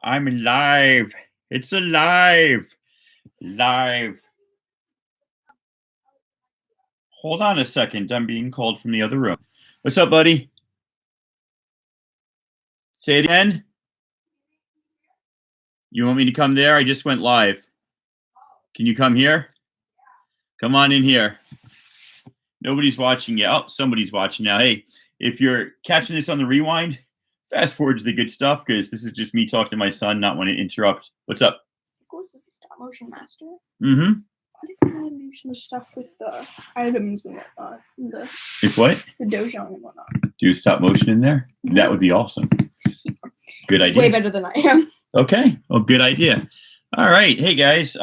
I'm live. It's alive. Live. Hold on a second. I'm being called from the other room. What's up, buddy? Say it again. You want me to come there? I just went live. Can you come here? Come on in here. Nobody's watching yet. Oh, somebody's watching now. Hey, if you're catching this on the rewind, fast forward to the good stuff because this is just me talking to my son, not want to interrupt. What's up? This is the stop motion master. Mm-hmm. What if you do some stuff with the items and whatnot? If what? The dojo and whatnot. Do stop motion in there? That would be awesome. Good idea. Way better than I am. Okay. Well, good idea. All right. Hey guys.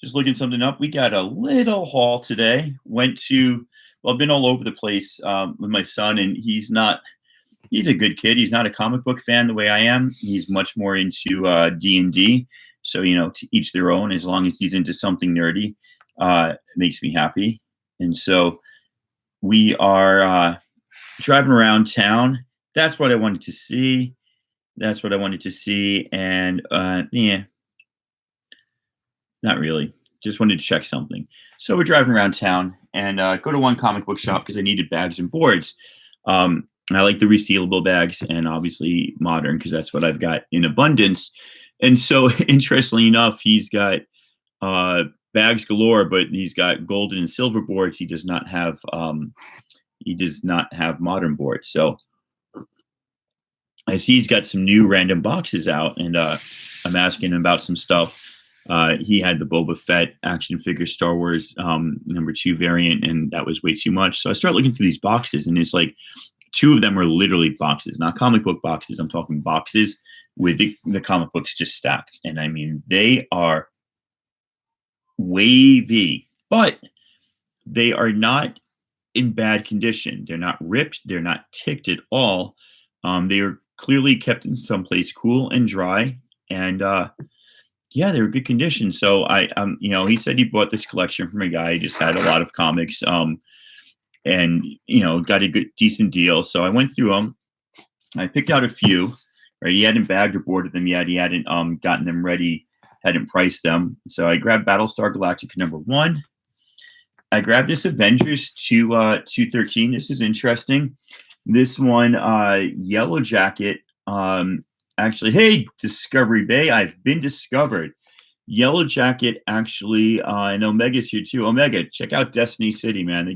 Just looking something up. We got a little haul today. I've been all over the place with my son, and he's a good kid. He's not a comic book fan the way I am. He's much more into D&D. So, to each their own, as long as he's into something nerdy, it makes me happy. And so we are driving around town. That's what I wanted to see. And yeah, not really. Just wanted to check something. So we're driving around town and go to one comic book shop because I needed bags and boards. I like the resealable bags and obviously modern because that's what I've got in abundance. And so, interestingly enough, he's got bags galore, but he's got golden and silver boards. He does not have modern boards. So I see he's got some new random boxes out, and I'm asking him about some stuff. He had the Boba Fett action figure Star Wars #2 variant, and that was way too much. So I start looking through these boxes, and it's like two of them are literally boxes, not comic book boxes. I'm talking boxes with the comic books just stacked. And I mean, they are wavy, but they are not in bad condition. They're not ripped. They're not ticked at all. They are clearly kept in someplace cool and dry. And yeah, they were good condition. So he said he bought this collection from a guy who just had a lot of comics and, got a decent deal. So I went through them. I picked out a few. Right, he hadn't bagged or boarded them yet. He hadn't gotten them ready, hadn't priced them. So I grabbed Battlestar Galactica #1. I grabbed this Avengers 213. This is interesting. This one, Yellow Jacket. Actually, hey, Discovery Bay, I've been discovered. Yellow Jacket actually, and Omega's here too. Omega, check out Destiny City, man.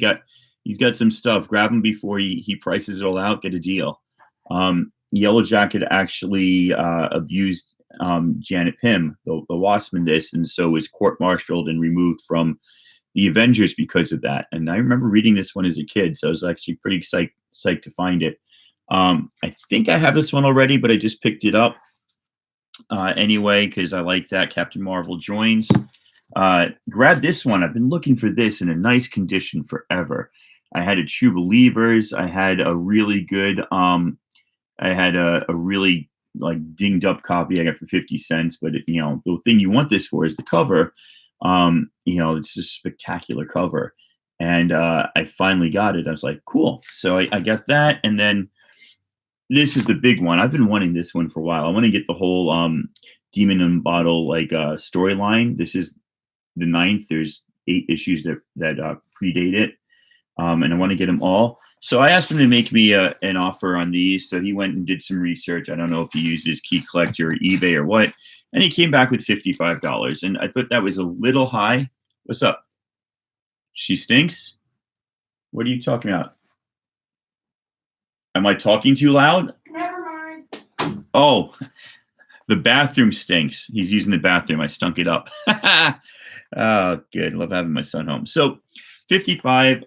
He's got some stuff. Grab him before he prices it all out. Get a deal. Yellow Jacket actually abused Janet Pym, the Wasp in this, and so was court-martialed and removed from the Avengers because of that. And I remember reading this one as a kid, so I was actually pretty psyched to find it. I think I have this one already, but I just picked it up anyway because I like that. Captain Marvel joins. Grab this one. I've been looking for this in a nice condition forever. I had a True Believers. I had a really good I had a really dinged up copy I got for 50 cents, but the thing you want this for is the cover. It's a spectacular cover, and I finally got it. I was like, cool. So I got that, and then this is the big one. I've been wanting this one for a while. I want to get the whole Demon in Bottle storyline. This is the 9th. There's 8 issues that predate it, and I want to get them all. So I asked him to make me an offer on these. So he went and did some research. I don't know if he uses Key Collector or eBay or what. And he came back with $55. And I thought that was a little high. What's up? She stinks? What are you talking about? Am I talking too loud? Never mind. Oh, the bathroom stinks. He's using the bathroom. I stunk it up. Oh, good. Love having my son home. So 55.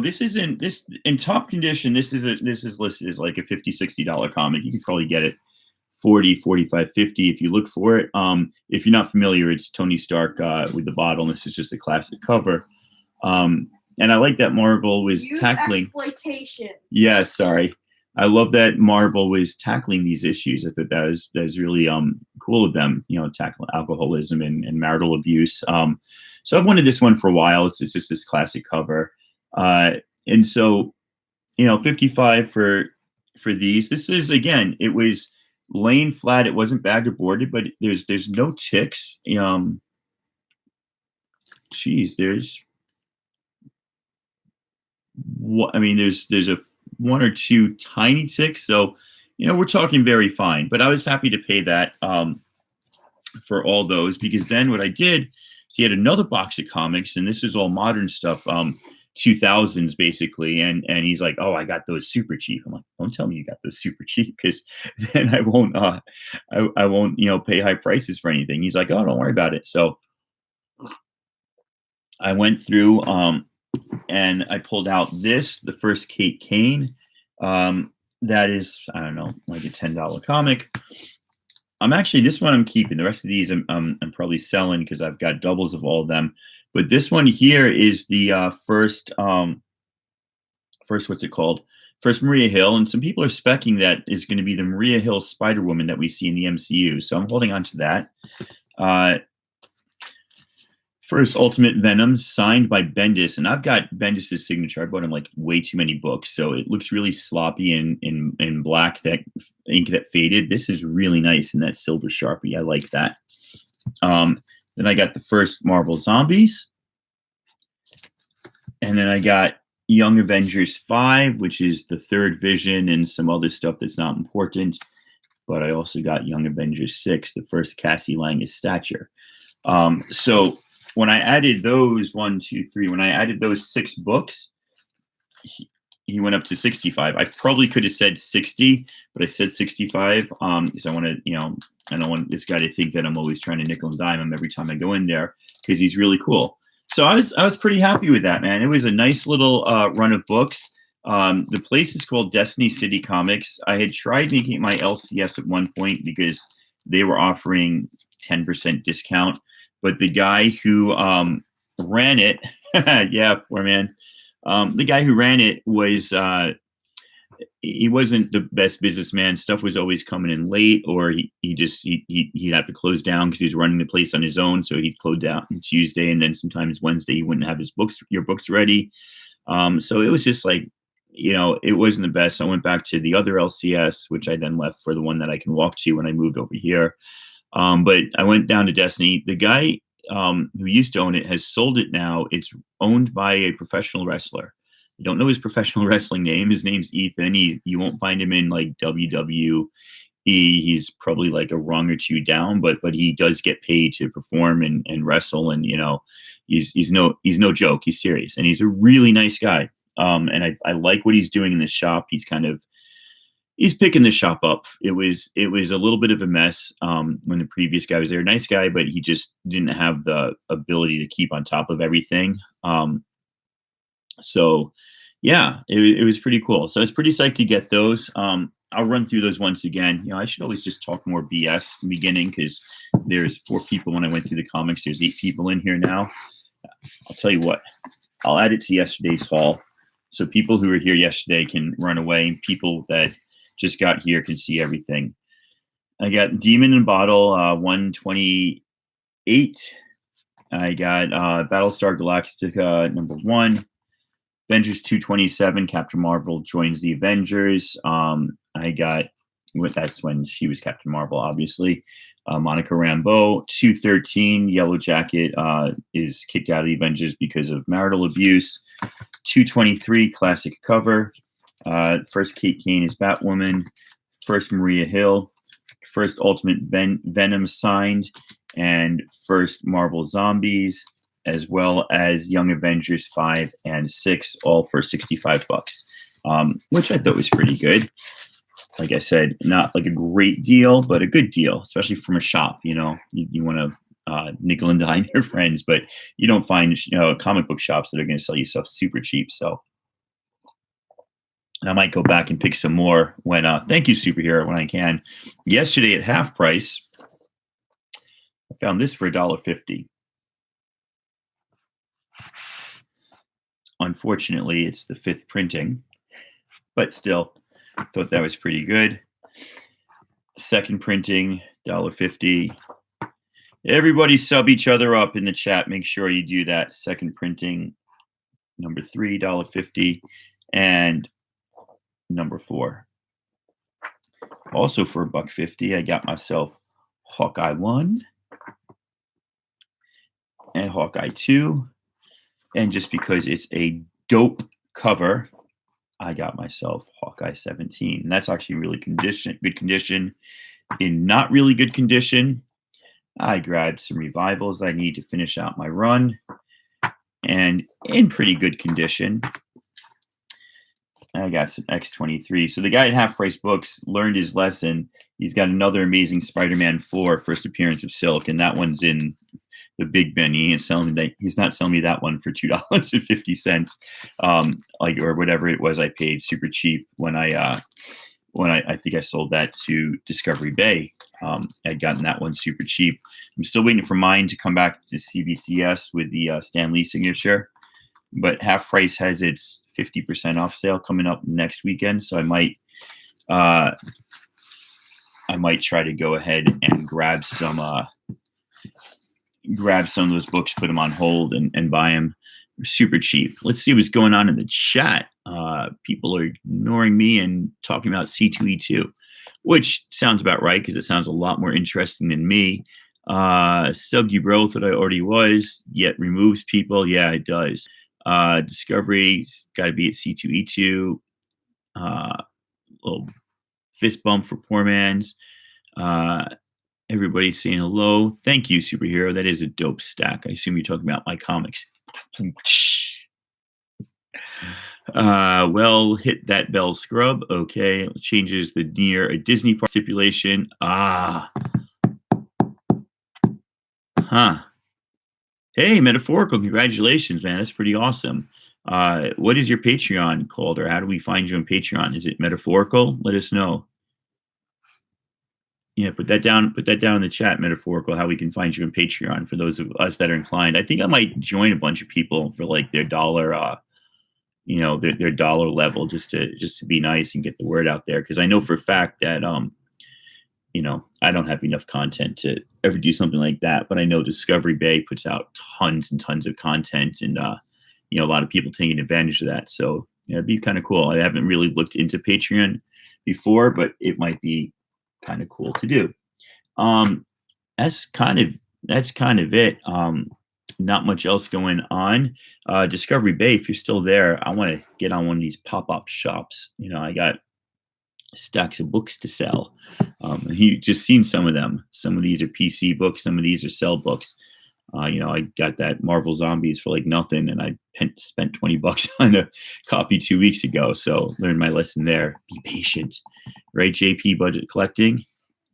This isn't this in top condition. This is listed as like a $50, $60 comic. You can probably get it $40, $45, $50 if you look for it. If you're not familiar, it's Tony Stark with the bottle, and this is just a classic cover. And I like that Marvel was tackling exploitation. Yeah, sorry. I love that Marvel was tackling these issues. I thought that was really cool of them. Tackling alcoholism and marital abuse. So I've wanted this one for a while. It's just this classic cover. And so, 55 for these. This is, again, it was laying flat. It wasn't bagged or boarded, but there's no ticks. Geez, there's what I mean. There's a one or two tiny ticks, so we're talking very fine. But I was happy to pay that for all those because then what I did is he had another box of comics, and this is all modern stuff. 2000s basically, and he's like, oh, I got those super cheap. I'm like, don't tell me you got those super cheap because then I won't pay high prices for anything. He's like, oh, don't worry about it. So I went through and I pulled out the first Kate Kane. That is, I don't know, like a $10 comic. This one I'm keeping. The rest of these I'm probably selling because I've got doubles of all of them. But this one here is the first what's it called? First Maria Hill, and some people are specking that is going to be the Maria Hill Spider Woman that we see in the MCU. So I'm holding on to that. First Ultimate Venom, signed by Bendis, and I've got Bendis's signature. I bought him like way too many books, so it looks really sloppy in black, that ink that faded. This is really nice in that silver Sharpie. I like that. Then I got the first Marvel Zombies, and then I got Young Avengers 5, which is the third Vision and some other stuff that's not important. But I also got Young Avengers 6, the first Cassie Lang's Stature. So when I added those when I added those 6 books, he went up to 65. I probably could have said 60, but I said 65 because I want to, I don't want this guy to think that I'm always trying to nickel and dime him every time I go in there because he's really cool. So I was pretty happy with that, man. It was a nice little run of books. The place is called Destiny City Comics. I had tried making my LCS at one point because they were offering 10% discount, but the guy who ran it, yeah, poor man. The guy who ran it was he wasn't the best businessman. Stuff was always coming in late, or he'd have to close down because he was running the place on his own. So he'd close down on Tuesday, and then sometimes Wednesday he wouldn't have your books ready. So it was just like, it wasn't the best. So I went back to the other LCS, which I then left for the one that I can walk to when I moved over here. But I went down to Destiny. The guy who used to own it has sold it now. It's owned by a professional wrestler. I don't know his professional wrestling name. His name's Ethan. You won't find him in like WWE. He's probably like a rung or two down, but he does get paid to perform and wrestle. And he's no joke. He's serious, and he's a really nice guy. And I like what he's doing in the shop. He's picking the shop up. It was a little bit of a mess when the previous guy was there. Nice guy, but he just didn't have the ability to keep on top of everything. So yeah, it was pretty cool. So I was pretty psyched to get those. I'll run through those once again. I should always just talk more BS in the beginning because there's 4 people when I went through the comics. There's 8 people in here now. I'll tell you what, I'll add it to yesterday's haul. So people who were here yesterday can run away. People that just got here can see everything. I got Demon in Bottle 128. I got Battlestar Galactica #1. Avengers 227. Captain Marvel joins the Avengers. I got, that's when she was Captain Marvel, obviously. Monica Rambeau. 213. Yellow Jacket is kicked out of the Avengers because of marital abuse. 223. Classic cover. First Kate Kane is Batwoman. First Maria Hill. First Ultimate Venom signed. And first Marvel Zombies, as well as Young Avengers 5 and 6, all for $65, which I thought was pretty good. Like I said, not like a great deal, but a good deal, especially from a shop. You want to nickel and dime your friends, but you don't find comic book shops that are going to sell you stuff super cheap. So I might go back and pick some more when thank you, Superhero, when I can. Yesterday at half price, I found this for $1.50. Unfortunately, it's the 5th printing, but still, thought that was pretty good. Second printing, $1.50. Everybody sub each other up in the chat. Make sure you do that. Second printing, #3, $1.50, and #4. Also for $1.50, I got myself Hawkeye 1 and Hawkeye 2. And just because it's a dope cover, I got myself Hawkeye 17. And that's actually really good condition. In not really good condition, I grabbed some revivals I need to finish out my run. And in pretty good condition, I got some X-23. So the guy at Half Price Books learned his lesson. He's got another amazing Spider-Man 4 first appearance of Silk, and that one's in the big bin. He's not selling me that one for $2.50, like, or whatever it was I paid super cheap when I think I sold that to Discovery Bay. I'd gotten that one super cheap. I'm still waiting for mine to come back to CBCS with the Stan Lee signature, but Half Price has its 50% off sale coming up next weekend, so I might try to go ahead and grab some of those books, put them on hold, and buy them super cheap. Let's see what's going on in the chat. People are ignoring me and talking about C2E2, which sounds about right because it sounds a lot more interesting than me. Sub you bro that I already was, yet removes people. Yeah, it does. Discovery's got to be at C2E2. Little fist bump for poor man's. Everybody's saying hello. Thank you, superhero. That is a dope stack. I assume you're talking about my comics. Well, hit that bell, scrub. Okay, it changes the near a Disney park stipulation. Hey, Metaphorical, congratulations, man. That's pretty awesome. What is your Patreon called, or how do we find you on Patreon? Is it Metaphorical? Let us know. Yeah, put that down in the chat, Metaphorical, how we can find you on Patreon for those of us that are inclined. I think I might join a bunch of people for like their dollar, their dollar level, just to be nice and get the word out there. Because I know for a fact that I don't have enough content to ever do something like that. But I know Discovery Bay puts out tons and tons of content, and a lot of people taking advantage of that. So yeah, it'd be kind of cool. I haven't really looked into Patreon before, but it might be kind of cool to do. That's kind of it. Not much else going on. Discovery Bay, if you're still there, I want to get on one of these pop-up shops. I got stacks of books to sell. You just seen some of them. Some of these are PC books, some of these are sell books. I got that Marvel Zombies for like nothing, and I spent $20 on a copy 2 weeks ago. So learned my lesson there. Be patient, right? JP, budget collecting.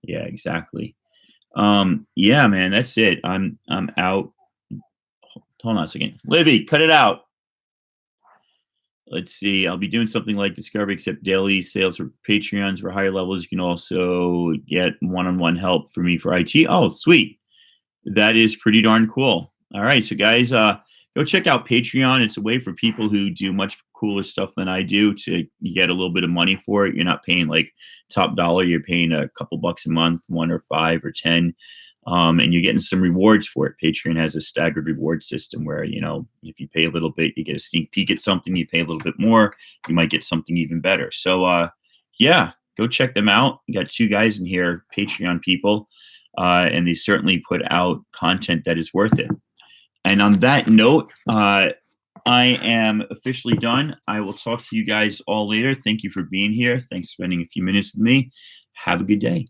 Yeah, exactly. Yeah, man, that's it. I'm out. Hold on a second, Livy, cut it out. Let's see. I'll be doing something like Discovery, except daily sales for Patreons for higher levels. You can also get one-on-one help for me for IT. Oh, sweet. That is pretty darn cool. All right. So guys, go check out Patreon. It's a way for people who do much cooler stuff than I do to get a little bit of money for it. You're not paying like top dollar. You're paying a couple bucks a month, 1 or 5 or 10. And you're getting some rewards for it. Patreon has a staggered reward system where, if you pay a little bit, you get a sneak peek at something. You pay a little bit more, you might get something even better. So, yeah, go check them out. You got 2 guys in here, Patreon people, and they certainly put out content that is worth it. And on that note, I am officially done. I will talk to you guys all later. Thank you for being here. Thanks for spending a few minutes with me. Have a good day.